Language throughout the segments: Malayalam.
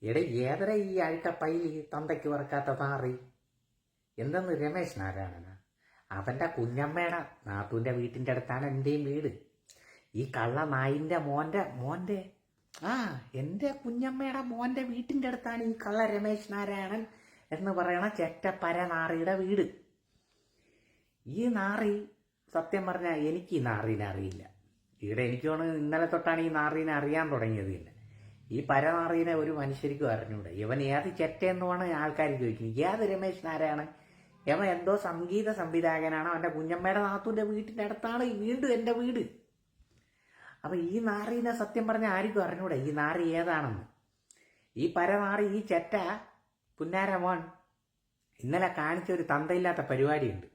എടേ ഏതര ഈ അഴുക്കപ്പൈലി തന്തയ്ക്ക് വറക്കാത്ത താറി എന്തെന്ന് രമേശ് നാരായണന അവൻ്റെ കുഞ്ഞമ്മയുടെ നാത്തൂൻ്റെ വീട്ടിൻ്റെ അടുത്താണ് എൻ്റെയും വീട്. ഈ കള്ള നായിൻ്റെ മോൻ്റെ എൻ്റെ കുഞ്ഞമ്മയുടെ മോൻ്റെ വീട്ടിൻ്റെ അടുത്താണ് ഈ കള്ള രമേശ് നാരായണൻ എന്ന് പറയണ ചെറ്റപ്പര നാറിയുടെ വീട്. ഈ നാറി സത്യം പറഞ്ഞാൽ എനിക്ക് ഈ നാറീനെ അറിയില്ല. ഇവിടെ എനിക്ക് തോന്നുന്നു ഇന്നലെ തൊട്ടാണ് ഈ നാറീനെ അറിയാൻ തുടങ്ങിയത് തന്നെ. ഈ പരനാറീനെ ഒരു മനുഷ്യർക്കും അറിഞ്ഞൂടെ. ഇവൻ ഏത് ചെറ്റയെന്നുമാണ് ആൾക്കാർ ചോദിക്കുന്നത്. ഏത് രമേശ് നാരായണൻ? ഇവൻ എന്തോ സംഗീത സംവിധായകനാണ്. അവൻ്റെ കുഞ്ഞമ്മയുടെ നാത്തൂൻ്റെ വീട്ടിൻ്റെ അടുത്താണ് വീണ്ടും എൻ്റെ വീട്. അപ്പം ഈ നാറീനെ സത്യം പറഞ്ഞാൽ ആർക്കും അറിഞ്ഞൂടെ ഈ നാറി ഏതാണെന്ന്. ഈ പരനാറി ഈ ചെറ്റ പുന്നാര മോൻ ഇന്നലെ കാണിച്ച ഒരു തന്തയില്ലാത്ത പരിപാടിയുണ്ട്.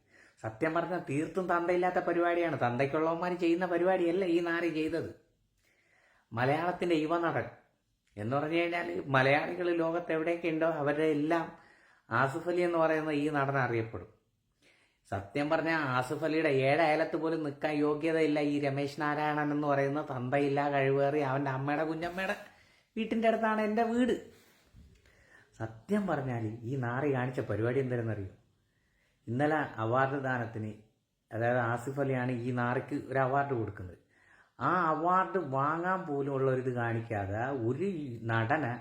സത്യം പറഞ്ഞാൽ തീർത്തും തന്തയില്ലാത്ത പരിപാടിയാണ്. തന്തയ്ക്കുള്ളവന്മാർ ചെയ്യുന്ന പരിപാടിയല്ല ഈ നാറി ചെയ്തത്. മലയാളത്തിൻ്റെ യുവനടൻ എന്ന് പറഞ്ഞു കഴിഞ്ഞാൽ മലയാളികൾ ലോകത്ത് എവിടെയൊക്കെ ഉണ്ടോ അവരുടെ എല്ലാം ആസിഫ് അലി എന്ന് പറയുന്ന ഈ നടൻ അറിയപ്പെടും. സത്യം പറഞ്ഞാൽ ആസിഫ് അലിയുടെ ഏഴയലത്ത് പോലും നിൽക്കാൻ യോഗ്യതയില്ല ഈ രമേശ് നാരായണൻ എന്ന് പറയുന്ന തന്തയില്ല കഴിവേറി അവൻ്റെ അമ്മയുടെ കുഞ്ഞമ്മയുടെ വീട്ടിൻ്റെ അടുത്താണ് എൻ്റെ വീട്. സത്യം പറഞ്ഞാൽ ഈ നാറി കാണിച്ച പരിപാടി എന്താണെന്നറിയോ? ഇന്നലെ അവാർഡ് ദാനത്തിന്, അതായത് ആസിഫ് അലിയാണ് ഈ നാറിക്ക് ഒരു അവാർഡ് കൊടുക്കുന്നത്. ആ അവാർഡ് വാങ്ങാൻ പോലും ഉള്ളൊരിത് കാണിക്കാതെ ഒരു നടനെ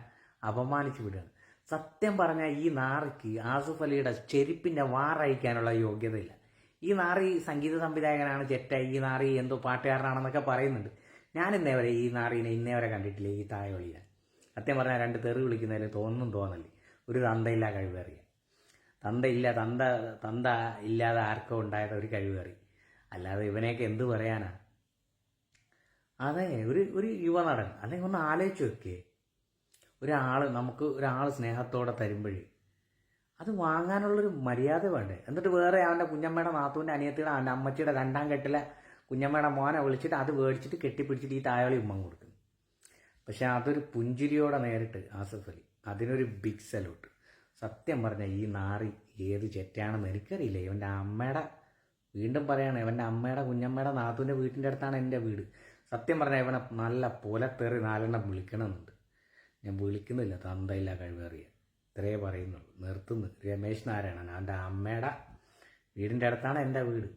അപമാനിച്ചു വിടുകയാണ്. സത്യം പറഞ്ഞാൽ ഈ നാറിക്ക് ആസിഫ് അലിയുടെ ചെരുപ്പിൻ്റെ വാറഴിക്കാനുള്ള യോഗ്യതയില്ല. ഈ നാറി സംഗീത സംവിധായകനാണ് ചെറ്റ, ഈ നാറി എന്തോ പാട്ടുകാരനാണെന്നൊക്കെ പറയുന്നുണ്ട്. ഞാൻ ഇന്നേവരെ ഈ നാറിനെ ഇന്നേവരെ കണ്ടിട്ടില്ല. ഈ തായോളിയെ സത്യം പറഞ്ഞാൽ രണ്ട് തെറി വിളിക്കുന്നതിൽ തോന്നല്ലേ ഒരു തന്തയില്ല കഴിവേറിയ തന്ത ഇല്ലാതെ ആർക്കോ ഉണ്ടായത് ഒരു കഴിവേറി. അല്ലാതെ ഇവനെയൊക്കെ എന്ത് പറയാനാ? അതെ, ഒരു യുവനടൻ അല്ലെങ്കിൽ ഒന്ന് ആലോചിച്ച് വെക്കേ. നമുക്ക് ഒരാൾ സ്നേഹത്തോടെ തരുമ്പോഴേ അത് വാങ്ങാനുള്ളൊരു മര്യാദ വേണ്ടേ? എന്നിട്ട് വേറെ അവൻ്റെ കുഞ്ഞമ്മയുടെ നാത്തൂൻ്റെ അനിയത്തിയുടെ അവൻ്റെ അമ്മച്ചിയുടെ രണ്ടാം കെട്ടിലെ കുഞ്ഞമ്മയുടെ മോനെ വിളിച്ചിട്ട് അത് മേടിച്ചിട്ട് കെട്ടിപ്പിടിച്ചിട്ട് ഈ തായോളി ഉമ്മ കൊടുക്കുന്നു. പക്ഷെ അതൊരു പുഞ്ചിരിയോടെ നേരിട്ട് ആസിഫ് അലി, അതിനൊരു ബിഗ് സല്യൂട്ട്. സത്യം പറഞ്ഞാൽ ഈ നാറി ഏത് ചെറ്റാണെന്ന് എനിക്കറിയില്ല. ഇവൻ്റെ അമ്മയുടെ, വീണ്ടും പറയാണ്, ഇവൻ്റെ അമ്മയുടെ കുഞ്ഞമ്മയുടെ നാത്തൂൻ്റെ വീട്ടിൻ്റെ അടുത്താണ് എൻ്റെ വീട്. സത്യം പറഞ്ഞാൽ ഇവനെ നല്ല പുലത്തേറി 4 വിളിക്കണമെന്നുണ്ട്. ഞാൻ വിളിക്കുന്നില്ല, തന്തയില്ല കഴിവേറിയ. ഇത്രേ പറയുന്നുള്ളൂ. നിർത്തുന്നു. രമേശ് നാരായണൻ അവൻ്റെ അമ്മയുടെ വീടിൻ്റെ അടുത്താണ് എൻ്റെ വീട്.